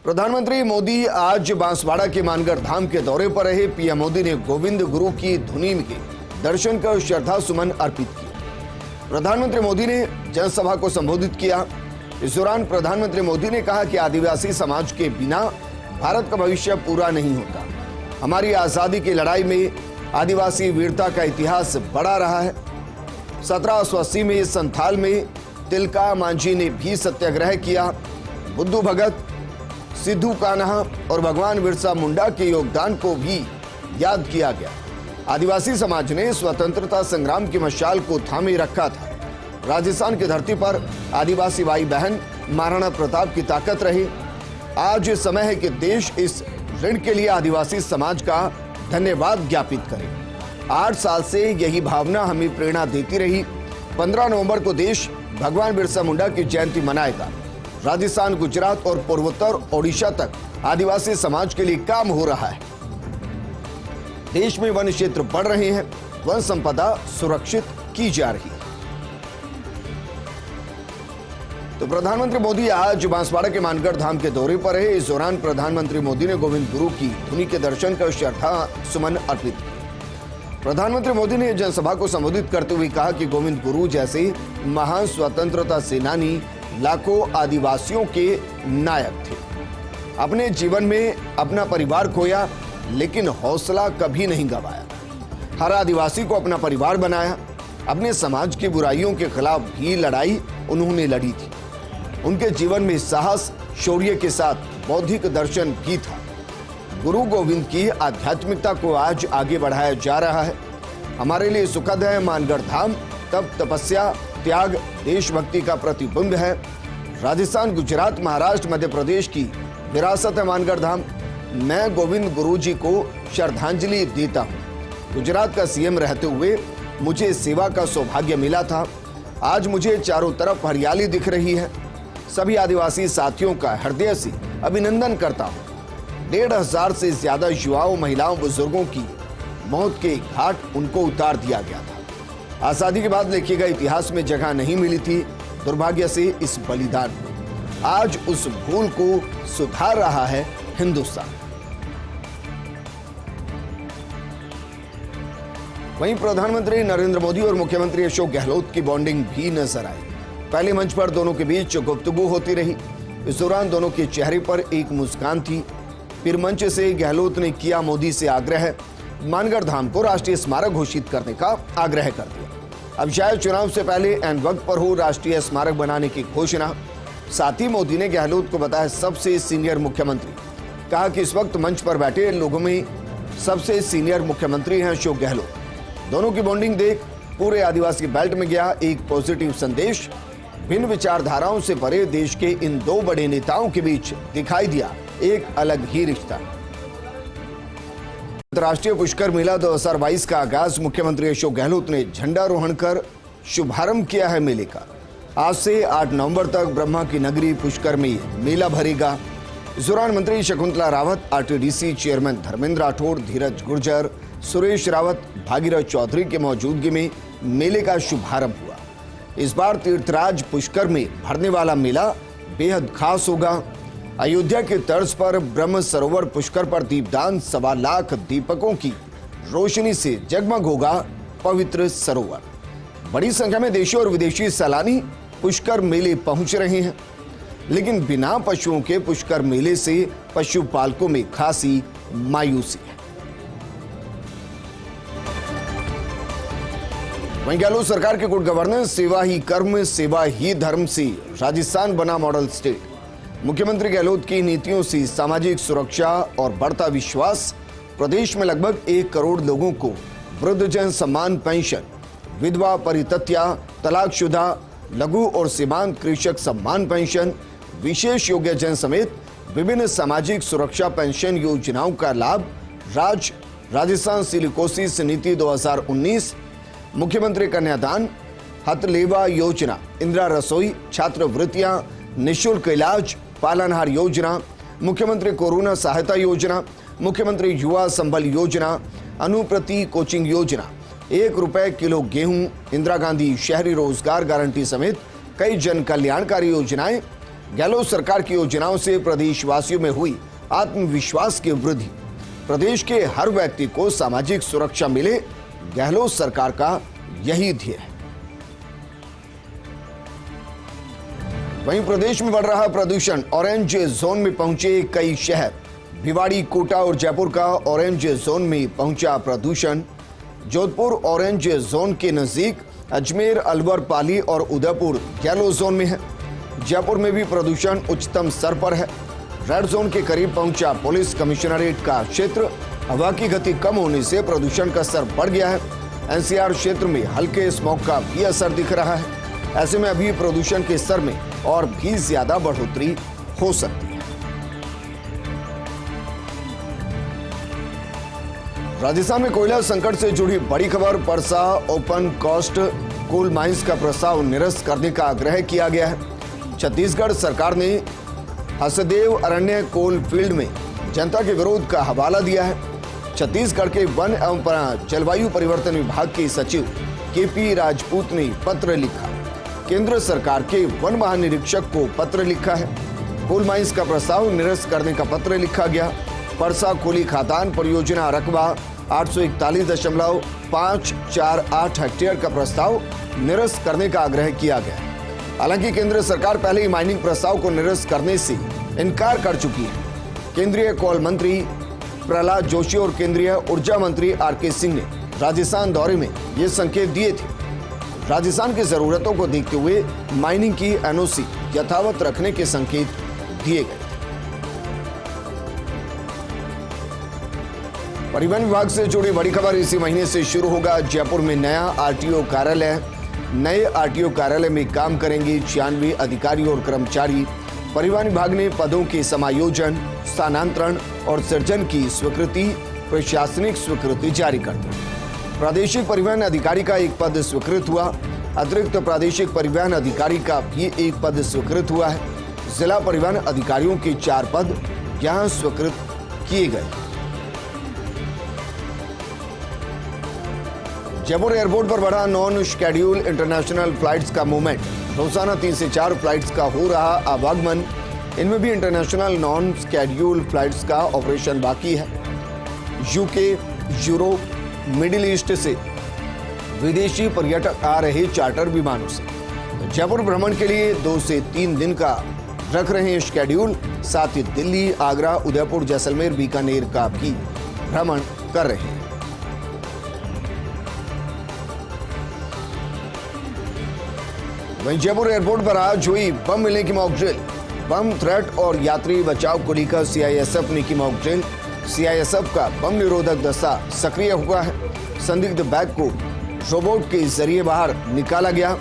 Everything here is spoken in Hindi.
प्रधानमंत्री मोदी आज बांसवाड़ा के मानगढ़ धाम के दौरे पर रहे। पीएम मोदी ने गोविंद गुरु की धुनी के दर्शन कर श्रद्धा सुमन अर्पित किए। प्रधानमंत्री मोदी ने जनसभा को संबोधित किया। इस दौरान प्रधानमंत्री मोदी ने कहा कि आदिवासी समाज के बिना भारत का भविष्य पूरा नहीं होता। हमारी आजादी की लड़ाई में आदिवासी वीरता का इतिहास बड़ा रहा है। 1780 में संथाल में तिलका मांझी ने भी सत्याग्रह किया। बुद्धू भगत, सिद्धू कान्हा और भगवान बिरसा मुंडा के योगदान को भी याद किया गया। आदिवासी समाज ने स्वतंत्रता संग्राम की मशाल को थामे रखा था। राजस्थान की धरती पर आदिवासी भाई बहन महाराणा प्रताप की ताकत रहे। आज समय है कि देश इस ऋण के लिए आदिवासी समाज का धन्यवाद ज्ञापित करे। 8 साल से यही भावना हमें प्रेरणा देती रही। 15 नवंबर को देश भगवान बिरसा मुंडा की जयंती मनाएगा। राजस्थान, गुजरात और पूर्वोत्तर ओडिशा तक आदिवासी समाज के लिए काम हो रहा है। देश में वन क्षेत्र बढ़ रहे हैं, वन संपदा सुरक्षित की जा रही है। तो प्रधानमंत्री मोदी आज बांसवाड़ा के मानगढ़ धाम के दौरे पर है। इस दौरान प्रधानमंत्री मोदी ने गोविंद गुरु की धुनी के दर्शन कर श्रद्धा सुमन अर्पित किए। प्रधानमंत्री मोदी ने जनसभा को संबोधित करते हुए कहा कि गोविंद गुरु जैसे महान स्वतंत्रता सेनानी लाखों आदिवासियों के नायक थे। अपने जीवन में अपना परिवार खोया, लेकिन हौसला कभी नहीं गंवाया। हर आदिवासी को अपना परिवार बनाया। अपने समाज की बुराइयों के खिलाफ भी लड़ाई उन्होंने लड़ी थी। उनके जीवन में साहस, शौर्य के साथ बौद्धिक दर्शन भी था। गुरु गोविंद की आध्यात्मिकता को आज आगे बढ़ाया जा रहा है। हमारे लिए सुखद है। मानगढ़ धाम तप, तपस्या, त्याग, देशभक्ति का प्रतिबिंब है। राजस्थान, गुजरात, महाराष्ट्र, मध्य प्रदेश की विरासत है मानगढ़ धाम। मैं गोविंद गुरु जी को श्रद्धांजलि देता हूँ। गुजरात का सीएम रहते हुए मुझे सेवा का सौभाग्य मिला था। आज मुझे चारों तरफ हरियाली दिख रही है। सभी आदिवासी साथियों का हृदय से अभिनंदन करता हूँ। 1,500 से ज्यादा युवाओं, महिलाओं, बुजुर्गों की मौत के घाट उनको उतार दिया गया था। आजादी के बाद लिखे गए इतिहास में जगह नहीं मिली थी। दुर्भाग्य से इस बलिदान को आज उस भूल को सुधार रहा है हिंदुस्तान। वहीं प्रधानमंत्री नरेंद्र मोदी और मुख्यमंत्री अशोक गहलोत की बॉन्डिंग भी नजर आई। पहले मंच पर दोनों के बीच गुफ्तगू होती रही। इस दौरान दोनों के चेहरे पर एक मुस्कान थी। फिर मंच से गहलोत ने किया मोदी से आग्रह, मानगढ़ धाम को राष्ट्रीय स्मारक घोषित करने का आग्रह कर दिया। अब शायद चुनाव से पहले एन वक्त पर हो राष्ट्रीय स्मारक बनाने की घोषणा। साथ ही मोदी ने गहलोत को बताया सबसे सीनियर मुख्यमंत्री। कहा कि इस वक्त मंच पर बैठे लोगों में सबसे सीनियर मुख्यमंत्री हैं अशोक गहलोत। दोनों की बॉन्डिंग देख पूरे आदिवासी बेल्ट में गया एक पॉजिटिव संदेश। भिन्न विचारधाराओं से परे देश के इन दो बड़े नेताओं के बीच दिखाई दिया एक अलग ही रिश्ता। अंतर्राष्ट्रीय पुष्कर मेला 2022 का आगाज मुख्यमंत्री अशोक गहलोत ने झंडारोहण कर शुभारंभ किया है मेले का। आज से 8 नवंबर तक ब्रह्मा की नगरी पुष्कर में मेला भरेगा। इस दौरान मंत्री शकुंतला रावत, आरटीडीसी चेयरमैन धर्मेंद्र राठौड़, धीरज गुर्जर, सुरेश रावत, भागीरथ चौधरी के मौजूदगी में मेले का शुभारंभ हुआ। इस बार तीर्थराज पुष्कर में भरने वाला मेला बेहद खास होगा। अयोध्या के तर्ज पर ब्रह्म सरोवर पुष्कर पर दीपदान, 1.25 लाख दीपकों की रोशनी से जगमग होगा पवित्र सरोवर। बड़ी संख्या में देशी और विदेशी सैलानी पुष्कर मेले पहुंच रहे हैं, लेकिन बिना पशुओं के पुष्कर मेले से पशुपालकों में खासी मायूसी है। वहीं गहलोत सरकार के गुड गवर्नेंस, सेवा ही कर्म, सेवा ही धर्म से राजस्थान बना मॉडल स्टेट। मुख्यमंत्री गहलोत की नीतियों से सामाजिक सुरक्षा और बढ़ता विश्वास। प्रदेश में लगभग 1 करोड़ लोगों को वृद्धजन सम्मान पेंशन, विधवा परित्यक्ता, तलाकशुदा, लघु और सीमांत कृषक सम्मान पेंशन, विशेष योग्यजन समेत विभिन्न सामाजिक सुरक्षा पेंशन योजनाओं का लाभ। राजस्थान सिलिकोसिस नीति 2019, मुख्यमंत्री कन्यादान, हथलेवा योजना, इंदिरा रसोई, छात्रवृत्तियां, निःशुल्क इलाज, पालनहार योजना, मुख्यमंत्री कोरोना सहायता योजना, मुख्यमंत्री युवा संबल योजना, अनुप्रति कोचिंग योजना, 1 रुपए किलो गेहूं, इंदिरा गांधी शहरी रोजगार गारंटी समेत कई जन कल्याणकारी योजनाएं गहलोत सरकार की योजनाओं से प्रदेशवासियों में हुई आत्मविश्वास की वृद्धि। प्रदेश के हर व्यक्ति को सामाजिक सुरक्षा मिले, गहलोत सरकार का यही ध्येय है। वहीं प्रदेश में बढ़ रहा प्रदूषण, ऑरेंज जोन में पहुंचे कई शहर। भिवाड़ी, कोटा और जयपुर का ऑरेंज जोन में पहुंचा प्रदूषण। जोधपुर ऑरेंज जोन के नजदीक, अजमेर, अलवर, पाली और उदयपुर येलो जोन में है। जयपुर में भी प्रदूषण उच्चतम स्तर पर है। रेड जोन के करीब पहुंचा पुलिस कमिश्नरेट का क्षेत्र। हवा की गति कम होने से प्रदूषण का स्तर बढ़ गया है। एनसीआर क्षेत्र में हल्के स्मॉग का भी असर दिख रहा है। ऐसे में अभी प्रदूषण के स्तर में और भी ज्यादा बढ़ोतरी हो सकती है। राजस्थान में कोयला संकट से जुड़ी बड़ी खबर। Parsa open cast coal mines का प्रस्ताव निरस्त करने का आग्रह किया गया है। छत्तीसगढ़ सरकार ने हसदेव अरण्य कोल फील्ड में जनता के विरोध का हवाला दिया है। छत्तीसगढ़ के वन एवं जलवायु परिवर्तन विभाग के सचिव केपी राजपूत ने पत्र लिखा। केंद्र सरकार के वन महानिरीक्षक को पत्र लिखा है। कोल माइंस का प्रस्ताव निरस्त करने का पत्र लिखा गया। परसा कोली खादान परियोजना रकबा 841.548 हेक्टेयर का प्रस्ताव निरस्त करने का आग्रह किया गया। हालांकि केंद्र सरकार पहले ही माइनिंग प्रस्ताव को निरस्त करने से इनकार कर चुकी है। केंद्रीय कोल मंत्री प्रहलाद जोशी और केंद्रीय ऊर्जा मंत्री आरके सिंह ने राजस्थान दौरे में ये संकेत दिए थे। राजस्थान की जरूरतों को देखते हुए माइनिंग की एनओसी यथावत रखने के संकेत दिए गए। परिवहन विभाग से जुड़ी बड़ी खबर। इसी महीने से शुरू होगा जयपुर में नया आरटीओ कार्यालय। नए आरटीओ कार्यालय में काम करेंगे 96 अधिकारी और कर्मचारी। परिवहन विभाग ने पदों के समायोजन, स्थानांतरण और सृजन की स्वीकृति, प्रशासनिक स्वीकृति जारी कर दी। प्रादेशिक परिवहन अधिकारी का एक पद स्वीकृत हुआ। अतिरिक्त प्रादेशिक परिवहन अधिकारी का भी एक पद स्वीकृत हुआ है। जिला परिवहन अधिकारियों के 4 पद यहां स्वीकृत किए गए। जयपुर एयरपोर्ट पर बढ़ा नॉन शेड्यूल इंटरनेशनल फ्लाइट्स का मूवमेंट। रोजाना 3 से 4 फ्लाइट्स का हो रहा आवागमन। इनमें भी इंटरनेशनल नॉन शेड्यूल फ्लाइट्स का ऑपरेशन बाकी है। यूके, यूरोप, मिडिल ईस्ट से विदेशी पर्यटक आ रहे चार्टर विमानों से जयपुर भ्रमण के लिए 2 से 3 दिन का रख रहे हैं शेड्यूल। साथ ही दिल्ली, आगरा, उदयपुर, जैसलमेर, बीकानेर का भी भ्रमण कर रहे हैं। वहीं जयपुर एयरपोर्ट पर आज हुई बम मिलने की मॉक ड्रिल। बम थ्रेट और यात्री बचाव को लेकर सीआईएसएफ ने की मॉक ड्रिल। सीआईएसएफ का बम निरोधक दस्ता सक्रिय हुआ है। संदिग्ध बैग को रोबोट के जरिए बाहर निकाला गया।